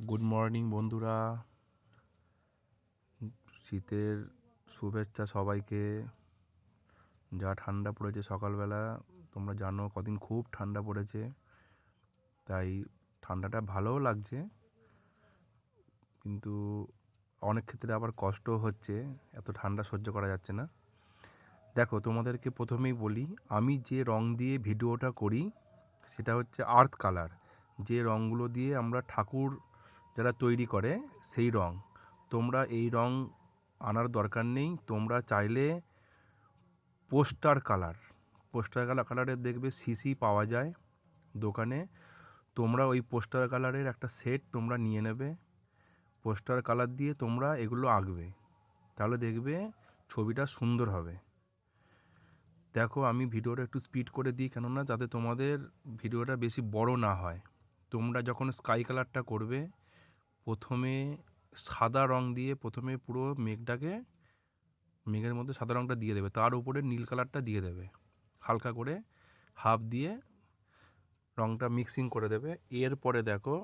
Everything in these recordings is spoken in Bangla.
গুড মর্নিং বন্ধুরা, শীতের শুভেচ্ছা সবাইকে। যা ঠান্ডা পড়েছে সকালবেলা, তোমরা জানো কদিন খুব ঠান্ডা পড়েছে, তাই ঠান্ডাটা ভালোও লাগছে, কিন্তু অনেক ক্ষেত্রে আবার কষ্টও হচ্ছে, এত ঠান্ডা সহ্য করা যাচ্ছে না। দেখো, তোমাদেরকে প্রথমেই বলি, আমি যে রং দিয়ে ভিডিওটা করি সেটা হচ্ছে আর্থ কালার। যে রঙগুলো দিয়ে আমরা ঠাকুর যারা তৈরি করে সেই রং। তোমরা এই রং আনার দরকার নেই। তোমরা চাইলে পোস্টার কালারের দেখবে সিসি পাওয়া যায় দোকানে। তোমরা ওই পোস্টার কালারের একটা সেট তোমরা নিয়ে নেবে। পোস্টার কালার দিয়ে তোমরা এগুলো আঁকবে, তাহলে দেখবে ছবিটা সুন্দর হবে। দেখো, আমি ভিডিওটা একটু স্পিড করে দিই, কেননা যাতে তোমাদের ভিডিওটা বেশি বড় না হয়। তোমরা যখন স্কাই কালারটা করবে, প্রথমে সাদা রং দিয়ে প্রথমে পুরো মেঘের মধ্যে সাদা রংটা দিয়ে দেবে, তার উপরে নীল কালারটা দিয়ে দেবে, হালকা করে হাফ দিয়ে রংটা মিক্সিং করে দেবে। এরপরে দেখো,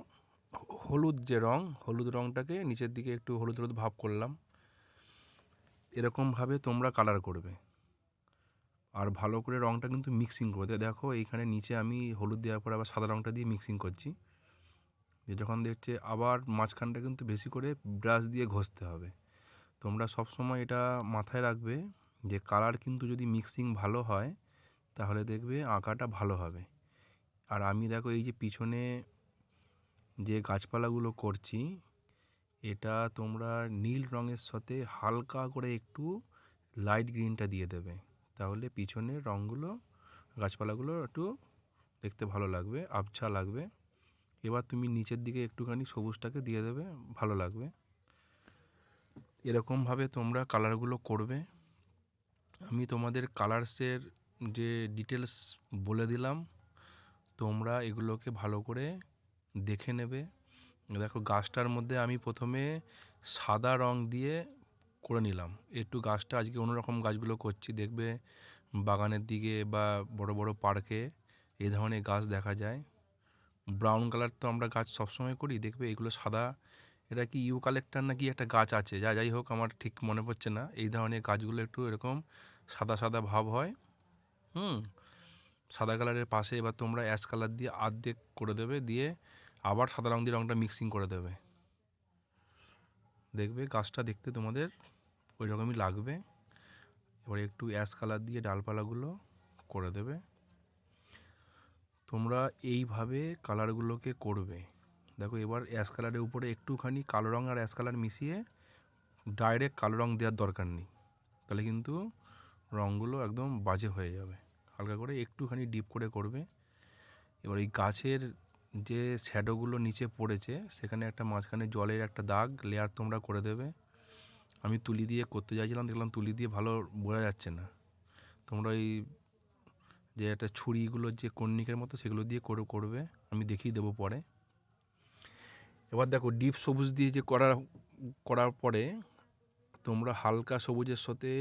হলুদ রংটাকে নিচের দিকে একটু হলুদ হলুদ ভাব করলাম। এরকমভাবে তোমরা কালার করবে, আর ভালো করে রংটা কিন্তু মিক্সিং করে দেবে। দেখো, এইখানে নিচে আমি হলুদ দেওয়ার পর আবার সাদা রংটা দিয়ে মিক্সিং করছি। যখন দেখছে, আবার মাঝখানটা কিন্তু বেশি করে ব্রাশ দিয়ে ঘষতে হবে। তোমরা সবসময় এটা মাথায় রাখবে যে কালার কিন্তু যদি মিক্সিং ভালো হয় তাহলে দেখবে আঁকাটা ভালো হবে। আর আমি দেখো, এই যে পিছনে যে গাছপালাগুলো করছি, এটা তোমরা নীল রঙের সাথে হালকা করে একটু লাইট গ্রিনটা দিয়ে দেবে, তাহলে পিছনের রঙগুলো, গাছপালাগুলো একটু দেখতে ভালো লাগবে, আবছা লাগবে। এবার তুমি নিচের দিকে একটুখানি সবুজটাকে দিয়ে দেবে, ভালো লাগবে। এরকমভাবে তোমরা কালারগুলো করবে। আমি তোমাদের কালার্সের যে ডিটেলস বলে দিলাম, তোমরা এগুলোকে ভালো করে দেখে নেবে। দেখো, গাছটার মধ্যে আমি প্রথমে সাদা রং দিয়ে করে নিলাম। একটু গাছটা আজকে অন্যরকম গাছগুলো করছি, দেখবে বাগানের দিকে বা বড় বড় পার্কে এই ধরনের গাছ দেখা যায়। ব্রাউন কালার তো আমরা গাছ সবসময় করি, দেখবে এগুলো সাদা। এটা কি ইউক্যালিপটাস নাকি একটা গাছ আছে, যাই হোক আমার ঠিক মনে পড়ছে না। এই ধরনের গাছগুলো একটু এরকম সাদা সাদা ভাব হয়। সাদা কালারের পাশে এবার তোমরা অ্যাশ কালার দিয়ে আর্ধেক করে দেবে, দিয়ে আবার সাদা রং দিয়ে রংটা মিক্সিং করে দেবে। দেখবে গাছটা দেখতে তোমাদের ওই রকমই লাগবে। এবার একটু অ্যাশ কালার দিয়ে ডালপালাগুলো করে দেবে। তোমরা এইভাবে কালারগুলোকে করবে। দেখো, এবার অ্যাশ কালারের উপরে একটুখানি কালো রং আর অ্যাশ কালার মিশিয়ে, ডাইরেক্ট কালো রং দেওয়ার দরকার নেই, তাহলে কিন্তু রঙগুলো একদম বাজে হয়ে যাবে। হালকা করে একটুখানি ডিপ করে করবে। এবার এই গাছের যে শ্যাডোগুলো নিচে পড়েছে, সেখানে একটা মাঝখানে জলের একটা দাগ লেয়ার তোমরা করে দেবে। আমি তুলি দিয়ে করতে চাইছিলাম, দেখলাম তুলি দিয়ে ভালো বোঝা যাচ্ছে না। তোমরা এই যে একটা ছুরিগুলোর যে কর্নিকের মতো, সেগুলো দিয়ে করবে, আমি দেখিয়ে দেবো পরে। এবার দেখো, ডিপ সবুজ দিয়ে যে করার পরে তোমরা হালকা সবুজের সাথে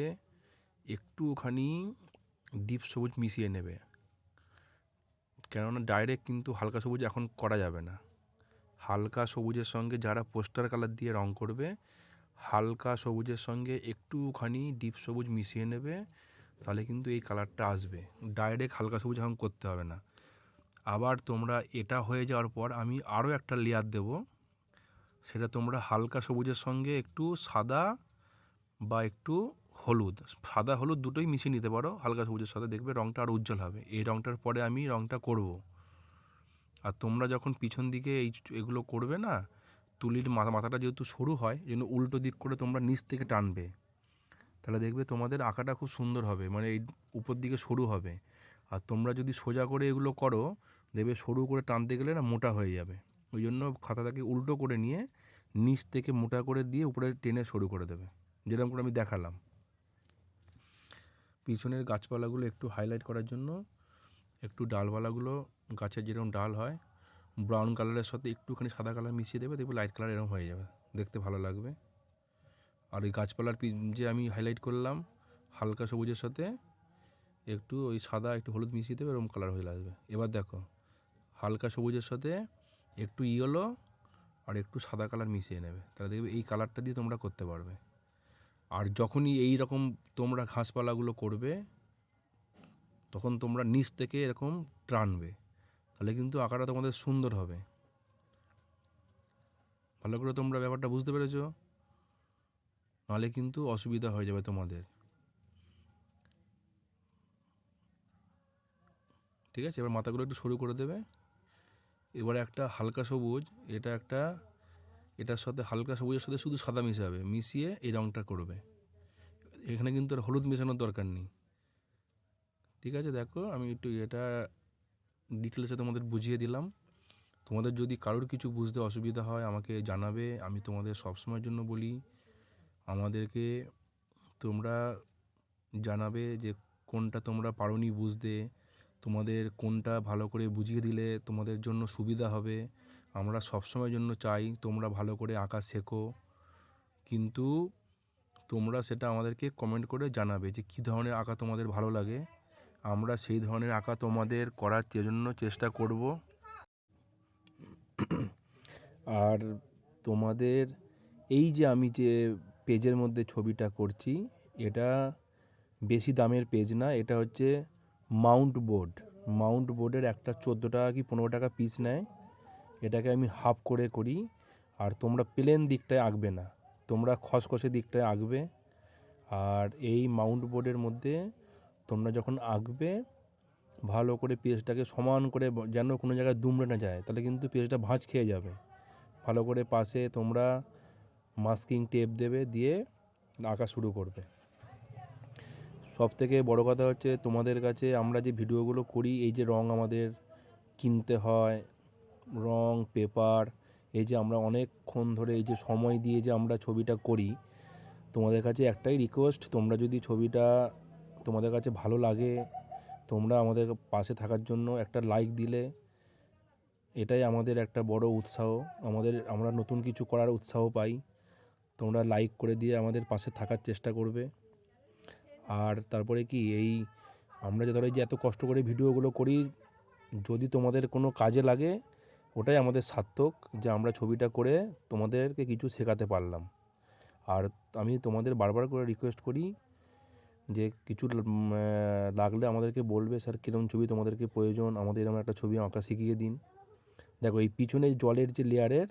একটুখানি ডিপ সবুজ মিশিয়ে নেবে, কেননা ডাইরেক্ট কিন্তু হালকা সবুজ এখন করা যাবে না। হালকা সবুজের সঙ্গে যারা পোস্টার কালার দিয়ে রং করবে, হালকা সবুজের সঙ্গে একটুখানি ডিপ সবুজ মিশিয়ে নেবে, তাহলে কিন্তু এই কালারটা আসবে। ডাইরেক্ট হালকা সবুজ এখন করতে হবে না। আবার তোমরা এটা হয়ে যাওয়ার পর আমি আরও একটা লেয়ার দেব, সেটা তোমরা হালকা সবুজের সঙ্গে একটু সাদা বা একটু হলুদ, সাদা হলুদ দুটোই মিশিয়ে নিতে পারো হালকা সবুজের সাথে, দেখবে রঙটা আরও উজ্জ্বল হবে। এই রঙটার পরে আমি রঙটা করব। আর তোমরা যখন পিছন দিকে এগুলো করবে না, তুলির মাথাটা যেহেতু সরু হয়, এই জন্য উল্টো দিক করে তোমরা নিচ থেকে টানবে, তাহলে দেখবে তোমাদের আঁকাটা খুব সুন্দর হবে, মানে এই উপর দিকে সরু হবে। আর তোমরা যদি সোজা করে এগুলো করো, দেখবে সরু করে টানতে গেলে না মোটা হয়ে যাবে। ওই জন্য খাতাটাকে উল্টো করে নিয়ে নিচ থেকে মোটা করে দিয়ে উপরে টেনে সরু করে দেবে, যেরকম করে আমি দেখালাম। পিছনের গাছপালাগুলো একটু হাইলাইট করার জন্য একটু ডালপালাগুলো, গাছের যেরকম ডাল হয়, ব্রাউন কালারের সাথে একটুখানি সাদা কালার মিশিয়ে দেবে, দেখবে লাইট কালার এরকম হয়ে যাবে, দেখতে ভালো লাগবে। আর ওই গাছপালার যে আমি হাইলাইট করলাম হালকা সবুজের সাথে একটু ওই সাদা একটু হলুদ মিশিয়ে দেবে, এরকম কালার হয়ে আসবে। এবার দেখো, হালকা সবুজের সাথে একটু ইয়েলো আর একটু সাদা কালার মিশিয়ে নেবে, তাহলে দেখবে এই কালারটা দিয়ে তোমরা করতে পারবে। আর যখনই এই রকম তোমরা ঘাসপালাগুলো করবে, তখন তোমরা নিচ থেকে এরকম টানবে, তাহলে কিন্তু আঁকাটা তোমাদের সুন্দর হবে। ভালো করে তোমরা ব্যাপারটা বুঝতে পেরেছো? নাহলে কিন্তু অসুবিধা হয়ে যাবে তোমাদের। ঠিক আছে, এবার মাথাগুলো একটু সরু করে দেবে। এবারে একটা হালকা সবুজ, এটার সাথে হালকা সবুজের সাথে শুধু সাদা মিশাবে, মিশিয়ে এই রঙটা করবে। এখানে কিন্তু আর হলুদ মেশানোর দরকার নেই। ঠিক আছে, দেখো আমি একটু এটা ডিটেলসে তোমাদের বুঝিয়ে দিলাম। তোমাদের যদি কারোর কিছু বুঝতে অসুবিধা হয় আমাকে জানাবে। আমি তোমাদের সবসময়ের জন্য বলি, আমাদেরকে তোমরা জানাবে যে কোনটা তোমরা পারোনি বুঝতে, তোমাদের কোনটা ভালো করে বুঝিয়ে দিলে তোমাদের জন্য সুবিধা হবে। আমরা সবসময়ের জন্য চাই তোমরা ভালো করে আঁকা শেখো, কিন্তু তোমরা সেটা আমাদেরকে কমেন্ট করে জানাবে যে কী ধরনের আঁকা তোমাদের ভালো লাগে। আমরা সেই ধরনের আঁকা তোমাদের করার জন্য চেষ্টা করব। আর তোমাদের এই যে আমি যে পেজের মধ্যে ছবিটা করছি, এটা বেশি দামের পেজ না, এটা হচ্ছে মাউন্ট বোর্ডের একটা 14 টাকা কি 15 টাকা পিস নেয়। এটাকে আমি হাফ করে করি। আর তোমরা প্লেন দিকটায় আঁকবে না, তোমরা খসখসে দিকটায় আঁকবে। আর এই মাউন্ট বোর্ডের মধ্যে তোমরা যখন আঁকবে, ভালো করে পেজটাকে সমান করে, যেন কোনো জায়গায় দুমড়ে না যায়, তাহলে কিন্তু পেজটা ভাঁজ খেয়ে যাবে। ভালো করে পাশে তোমরা মাস্কিং টেপ দেবে, দিয়ে আঁকা শুরু করবে। সবথেকে বড় কথা হচ্ছে তোমাদের কাছে আমরা যে ভিডিওগুলো করি, এই যে রং আমাদের কিনতে হয়, রং, পেপার, এই যে আমরা অনেকক্ষণ ধরে এই যে সময় দিয়ে যে আমরা ছবিটা করি, তোমাদের কাছে একটাই রিকোয়েস্ট, তোমরা যদি ছবিটা তোমাদের কাছে ভালো লাগে, তোমরা আমাদের পাশে থাকার জন্য একটা লাইক দিলে, এটাই আমাদের একটা বড় উৎসাহ। আমরা নতুন কিছু করার উৎসাহ পাই। তোমরা লাইক করে দিয়ে আমাদের পাশে থাকার চেষ্টা করবে। আর তারপরে কি, এই আমরা যে ধরো যে এত কষ্ট করে ভিডিওগুলো করি, যদি তোমাদের কোনো কাজে লাগে, ওটাই আমাদের সার্থক, যে আমরা ছবিটা করে তোমাদেরকে কিছু শেখাতে পারলাম। আর আমি তোমাদের বারবার করে রিকোয়েস্ট করি যে কিছু লাগলে আমাদেরকে বলবে, স্যার কীরকম ছবি তোমাদেরকে প্রয়োজন, আমাদের এরকম একটা ছবি আঁকা শিখিয়ে দিন। দেখো এই পিছনে জলের যে লেয়ারের,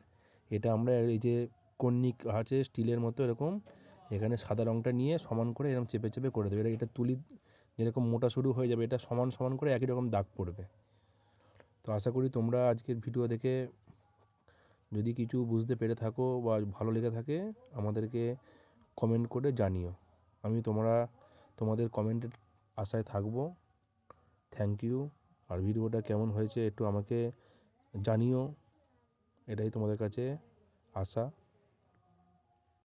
এটা আমরা এই যে কর্নিক আছে স্টিলের মতো এরকম, এখানে সাদা রঙটা নিয়ে সমান করে এরকম চেপে চেপে করে দেবে। এটা তুলি যেরকম মোটা শুরু হয়ে যাবে, এটা সমান সমান করে একই রকম দাগ পড়বে। তো আশা করি তোমরা আজকের ভিডিও দেখে যদি কিছু বুঝতে পেরে থাকো বা ভালো লেগে থাকে, আমাদেরকে কমেন্ট করে জানিও। আমি তোমাদের কমেন্টের আশায় থাকবো। Thank you. আর ভিডিওটা কেমন হয়েছে একটু আমাকে জানিও, এটাই তোমাদের কাছে আশা।